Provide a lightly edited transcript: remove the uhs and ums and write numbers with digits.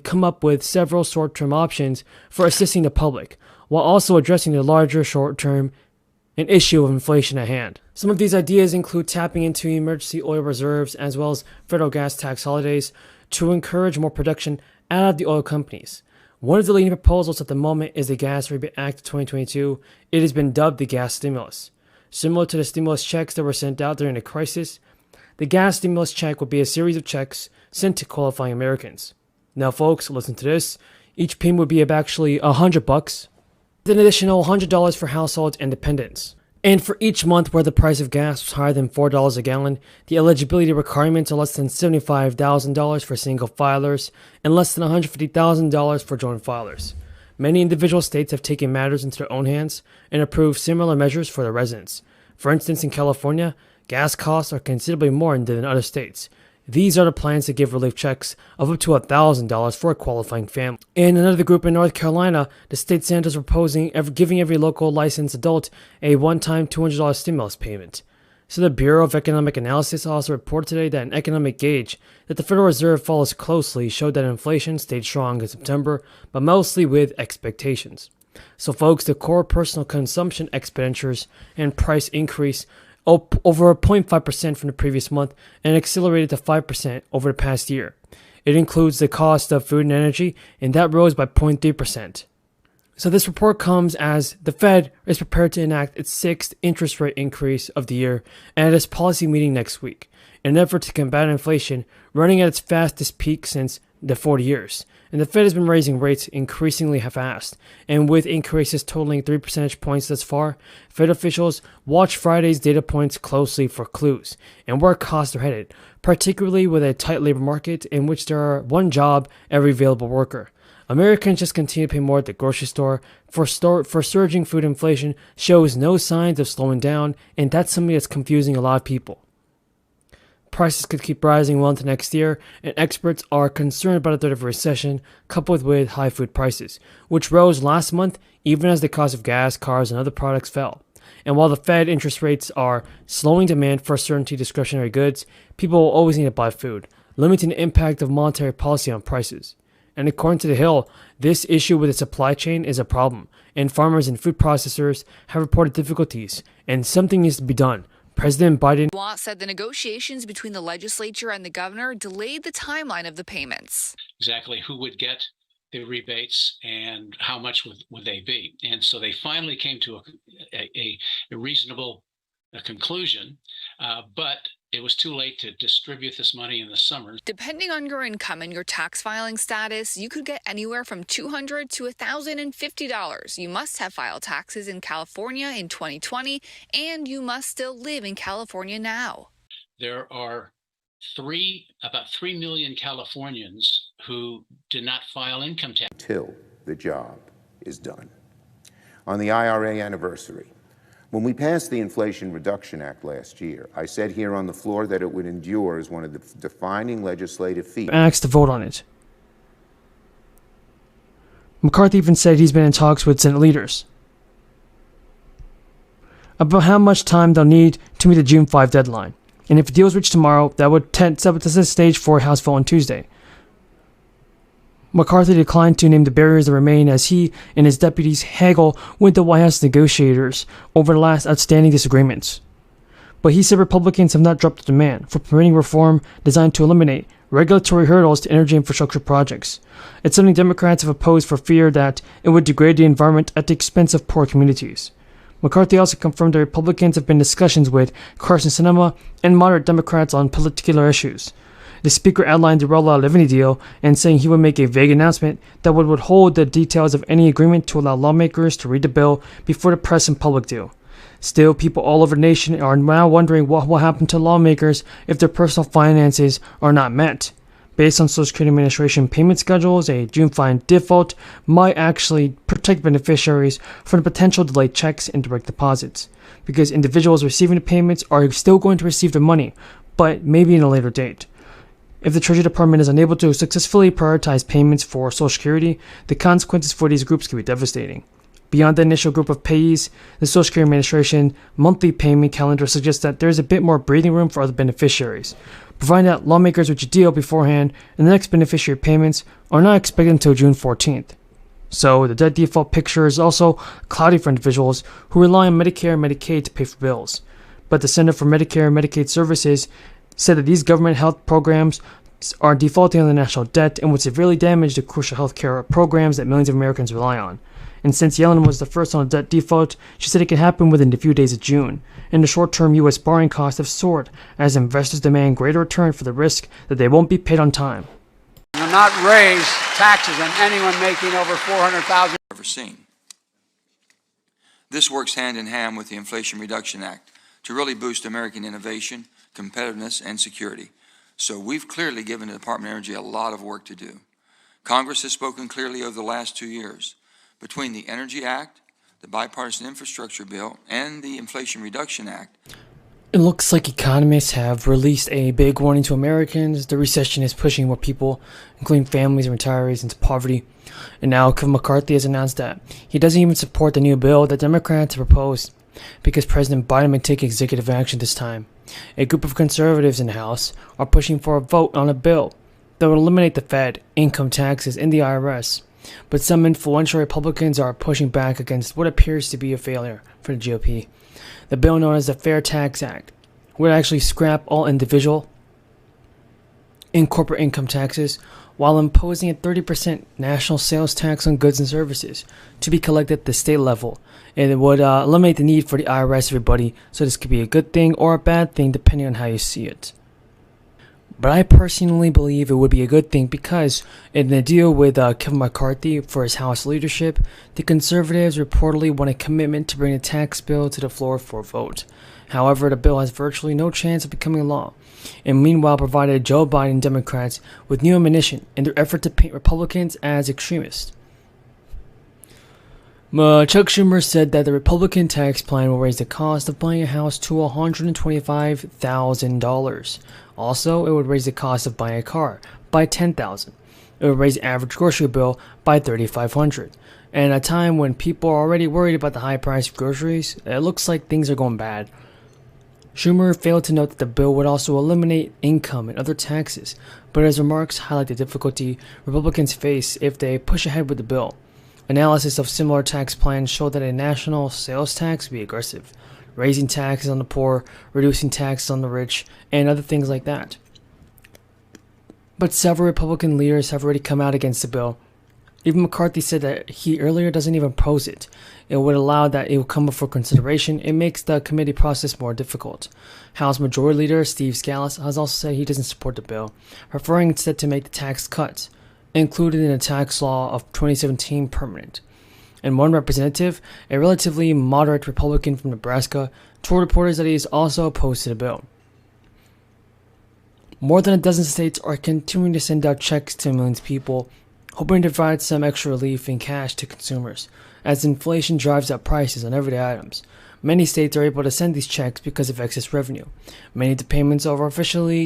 come up with several short-term options for assisting the public, while also addressing the larger short-term and issue of inflation at hand. Some of these ideas include tapping into emergency oil reserves as well as federal gas tax holidays to encourage more production out of the oil companies. One of the leading proposals at the moment is the Gas Rebate Act of 2022. It has been dubbed the gas stimulus. Similar to the stimulus checks that were sent out during the crisis, the gas stimulus check would be a series of checks sent to qualifying Americans. Now folks, listen to this. Each payment would be of actually $100, with an additional $100 for households and dependents. And for each month where the price of gas was higher than $4 a gallon, the eligibility requirements are less than $75,000 for single filers and less than $150,000 for joint filers. Many individual states have taken matters into their own hands and approved similar measures for their residents. For instance, in California, gas costs are considerably more than in other states. These are the plans to give relief checks of up to $1,000 for a qualifying family. In another group in North Carolina, the state senators are proposing giving every local licensed adult a one-time $200 stimulus payment. So the Bureau of Economic Analysis also reported today that an economic gauge that the Federal Reserve follows closely showed that inflation stayed strong in September, but mostly with expectations. So folks, the core personal consumption expenditures and price increase over 0.5% from the previous month and accelerated to 5% over the past year. It includes the cost of food and energy, and that rose by 0.3%. So this report comes as the Fed is prepared to enact its sixth interest rate increase of the year at its policy meeting next week, in an effort to combat inflation running at its fastest peak since the 40 years. And the Fed has been raising rates increasingly fast, and with increases totaling 3 percentage points thus far, Fed officials watch Friday's data points closely for clues and where costs are headed, particularly with a tight labor market in which there are one job every available worker. Americans just continue to pay more at the grocery store for surging food inflation shows no signs of slowing down, and that's something that's confusing a lot of people. Prices could keep rising well into next year, and experts are concerned about a threat of a recession coupled with high food prices, which rose last month even as the cost of gas, cars, and other products fell. And while the Fed interest rates are slowing demand for certainty discretionary goods, people will always need to buy food, limiting the impact of monetary policy on prices. And according to The Hill, this issue with the supply chain is a problem, and farmers and food processors have reported difficulties, and something needs to be done. President Biden said the negotiations between the legislature and the governor delayed the timeline of the payments. Exactly who would get the rebates and how much would they be. And so they finally came to a reasonable conclusion, but it was too late to distribute this money in the summer. Depending on your income and your tax filing status, you could get anywhere from $200 to $1,050. You must have filed taxes in California in 2020, and you must still live in California now. There are about 3 million Californians who did not file income tax. Till the job is done. On the IRA anniversary, when we passed the Inflation Reduction Act last year, I said here on the floor that it would endure as one of the defining legislative feats. Asked to vote on it. McCarthy even said he's been in talks with Senate leaders about how much time they'll need to meet the June 5 deadline. And if a deal is reached tomorrow, that would set the stage for a House vote on Tuesday. McCarthy declined to name the barriers that remain as he and his deputies haggle with the White House negotiators over the last outstanding disagreements. But he said Republicans have not dropped the demand for permitting reform designed to eliminate regulatory hurdles to energy infrastructure projects. It's something Democrats have opposed for fear that it would degrade the environment at the expense of poor communities. McCarthy also confirmed that Republicans have been in discussions with Carson Sinema and moderate Democrats on particular issues. The speaker outlined the rollout of any deal and saying he would make a vague announcement that would withhold the details of any agreement to allow lawmakers to read the bill before the press and public do. Still, people all over the nation are now wondering what will happen to lawmakers if their personal finances are not met. Based on Social Security Administration payment schedules, a June 5 default might actually protect beneficiaries from the potential delayed checks and direct deposits, because individuals receiving the payments are still going to receive the money, but maybe in a later date. If the Treasury Department is unable to successfully prioritize payments for Social Security, the consequences for these groups can be devastating. Beyond the initial group of payees, the Social Security Administration monthly payment calendar suggests that there is a bit more breathing room for other beneficiaries. providing that lawmakers reach a deal beforehand and the next beneficiary payments are not expected until June 14th. So the debt default picture is also cloudy for individuals who rely on Medicare and Medicaid to pay for bills. But the Center for Medicare and Medicaid Services said that these government health programs are defaulting on the national debt and would severely damage the crucial health care programs that millions of Americans rely on. And since Yellen was the first on a debt default, she said it could happen within a few days of June. And the short-term U.S. borrowing costs have soared as investors demand greater return for the risk that they won't be paid on time. Will not raise taxes on anyone making over $400,000 ever seen. This works hand in hand with the Inflation Reduction Act to really boost American innovation, competitiveness, and security. So we've clearly given the Department of Energy a lot of work to do. Congress has spoken clearly over the last 2 years. Between the Energy Act, the Bipartisan Infrastructure Bill, and the Inflation Reduction Act, it looks like economists have released a big warning to Americans. The recession is pushing more people, including families and retirees, into poverty. And now Kevin McCarthy has announced that he doesn't even support the new bill that Democrats have proposed because President Biden may take executive action this time. A group of conservatives in the House are pushing for a vote on a bill that would eliminate the Fed, income taxes, and the IRS. But some influential Republicans are pushing back against what appears to be a failure for the GOP. The bill known as the Fair Tax Act would actually scrap all individual and corporate income taxes while imposing a 30% national sales tax on goods and services to be collected at the state level. And it would eliminate the need for the IRS, everybody, so this could be a good thing or a bad thing depending on how you see it. But I personally believe it would be a good thing because in the deal with Kevin McCarthy for his House leadership, the conservatives reportedly want a commitment to bring the tax bill to the floor for a vote. However, the bill has virtually no chance of becoming law, and meanwhile provided Joe Biden and Democrats with new ammunition in their effort to paint Republicans as extremists. Chuck Schumer said that the Republican tax plan will raise the cost of buying a house to $125,000. Also, it would raise the cost of buying a car by $10,000. It would raise the average grocery bill by $3,500. And at a time when people are already worried about the high price of groceries, it looks like things are going bad. Schumer failed to note that the bill would also eliminate income and other taxes, but his remarks highlight the difficulty Republicans face if they push ahead with the bill. Analysis of similar tax plans showed that a national sales tax would be aggressive, raising taxes on the poor, reducing taxes on the rich, and other things like that. But several Republican leaders have already come out against the bill. Even McCarthy said that he earlier doesn't even oppose it. It would allow that it will come before consideration. It makes the committee process more difficult. House Majority Leader Steve Scalise has also said he doesn't support the bill, preferring instead to make the tax cuts included in the tax law of 2017 permanent. And one representative, a relatively moderate Republican from Nebraska, told reporters that he is also opposed to the bill. More than a dozen states are continuing to send out checks to millions of people, hoping to provide some extra relief in cash to consumers, as inflation drives up prices on everyday items. Many states are able to send these checks because of excess revenue. Many of the payments are officially